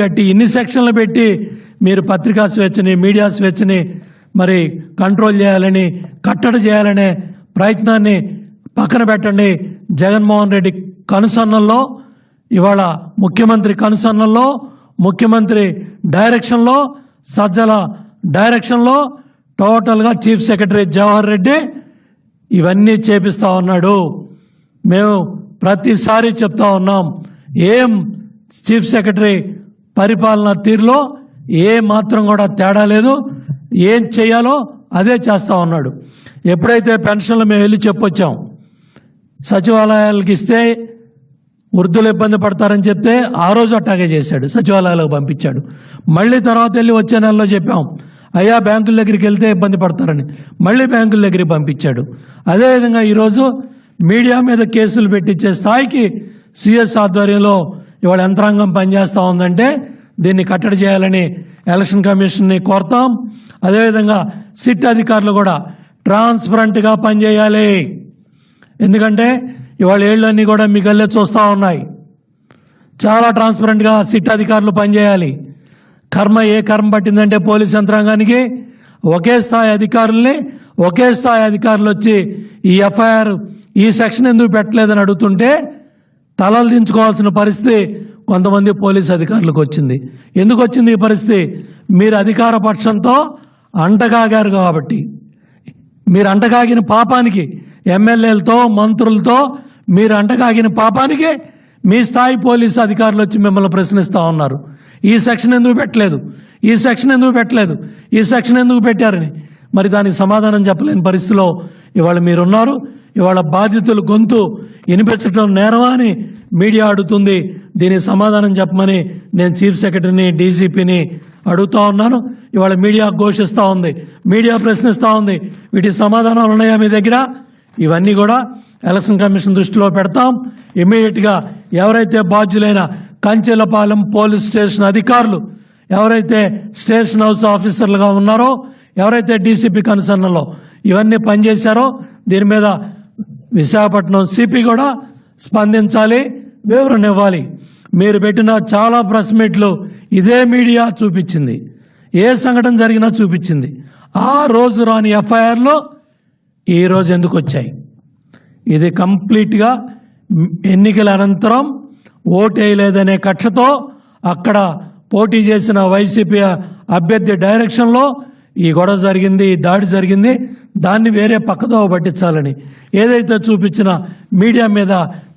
కట్టి ఇన్ని సెక్షన్లు పెట్టి మీరు పత్రికా స్వేచ్ఛని మీడియా స్వేచ్ఛని మరి కంట్రోల్ చేయాలని కట్టడి చేయాలనే ప్రయత్నాన్ని పక్కన పెట్టండి. జగన్మోహన్ రెడ్డి కనుసన్నల్లో ఇవాళ ముఖ్యమంత్రి కనుసన్నల్లో ముఖ్యమంత్రి డైరెక్షన్లో సజ్జల డైరెక్షన్లో టోటల్గా చీఫ్ సెక్రటరీ జవహర్ రెడ్డి ఇవన్నీ చేపిస్తూ ఉన్నాడు. మేము ప్రతిసారి చెప్తా ఉన్నాం, ఏం చీఫ్ సెక్రటరీ పరిపాలన తీరులో ఏ మాత్రం కూడా తేడా లేదు. ఏం చేయాలో అదే చేస్తూ ఉన్నాడు. ఎప్పుడైతే పెన్షన్లు మేము వెళ్ళి చెప్పొచ్చాం, సచివాలయాలకు ఇస్తే వృద్ధులు ఇబ్బంది పడతారని చెప్తే ఆ రోజు అట్టాగే చేశాడు, సచివాలయాలకు పంపించాడు. మళ్ళీ తర్వాత వెళ్ళి వచ్చే నెలలో చెప్పాం, అయ్యా బ్యాంకుల దగ్గరికి వెళ్తే ఇబ్బంది పడతారని, మళ్ళీ బ్యాంకుల దగ్గరికి పంపించాడు. అదేవిధంగా ఈరోజు మీడియా మీద కేసులు పెట్టించే స్థాయికి సిఎస్ ఆధ్వర్యంలో ఇవాళ యంత్రాంగం పనిచేస్తూ ఉందంటే దీన్ని కట్టడి చేయాలని ఎలక్షన్ కమిషన్ని కోరుతాం. అదేవిధంగా సిట్ అధికారులు కూడా ట్రాన్స్పరెంట్గా పనిచేయాలి. ఎందుకంటే ఇవాళ ఏళ్ళన్నీ కూడా మీ గల్లే చూస్తూ ఉన్నాయి. చాలా ట్రాన్స్పరెంట్గా సిట్ అధికారులు పనిచేయాలి. ఏ కర్మ పట్టిందంటే పోలీస్ యంత్రాంగానికి ఒకే స్థాయి అధికారులు వచ్చి ఈ ఎఫ్ఐఆర్ ఈ సెక్షన్ ఎందుకు పెట్టలేదని అడుగుతుంటే తలలు దించుకోవాల్సిన పరిస్థితి కొంతమంది పోలీస్ అధికారులకు వచ్చింది. ఎందుకు వచ్చింది ఈ పరిస్థితి? మీరు అధికార పక్షంతో అంటగాగారు కాబట్టి, మీరు అంటగాగిన పాపానికి ఎమ్మెల్యేలతో మంత్రులతో మీరు అంటగాగిన పాపానికి మీ స్థాయి పోలీసు అధికారులు వచ్చి మిమ్మల్ని ప్రశ్నిస్తూ ఉన్నారు. ఈ సెక్షన్ ఎందుకు పెట్టలేదు, ఈ సెక్షన్ ఎందుకు పెట్టారని. మరి దానికి సమాధానం చెప్పలేని పరిస్థితిలో ఇవాళ మీరున్నారు. ఇవాళ బాధితులు గొంతు వినిపించడం నేరమా అని మీడియా అడుగుతుంది. దీనికి సమాధానం చెప్పమని నేను చీఫ్ సెక్రటరీని డీజీపీని అడుగుతూ ఉన్నాను. ఇవాళ మీడియా ఘోషిస్తూ ఉంది, మీడియా ప్రశ్నిస్తూ ఉంది. వీటికి సమాధానాలు ఉన్నాయా మీ దగ్గర? ఇవన్నీ కూడా ఎలక్షన్ కమిషన్ దృష్టిలో పెడతాం. ఇమ్మీడియట్గా ఎవరైతే బాధ్యులైన కంచెలపాలెం పోలీస్ స్టేషన్ అధికారులు, ఎవరైతే స్టేషన్ హౌస్ ఆఫీసర్లుగా ఉన్నారో, ఎవరైతే డీసీపీ కన్సర్న్లో ఇవన్నీ పనిచేశారో దీని మీద విశాఖపట్నం సిపి కూడా స్పందించాలి, వివరణ ఇవ్వాలి. మీరు పెట్టిన చాలా ప్రెస్ మీట్లు ఇదే మీడియా చూపించింది, ఏ సంఘటన జరిగినా చూపించింది. ఆ రోజు రాని ఎఫ్ఐఆర్లో ఈరోజు ఎందుకు వచ్చాయి? ఇది కంప్లీట్గా ఎన్నికల అనంతరం ఓటేయలేదనే కక్షతో అక్కడ పోటీ చేసిన వైసీపీ అభ్యర్థి డైరెక్షన్లో ఈ గొడవ జరిగింది, ఈ దాడి జరిగింది. దాన్ని వేరే పక్కదో పట్టించాలని ఏదైతే చూపించిన మీడియా మీద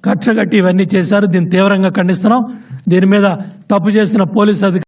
కక్షగట్టి ఇవన్నీ చేశారు. దీన్ని తీవ్రంగా ఖండిస్తున్నాం. దీని మీద తప్పు చేసిన పోలీసు అధికారులు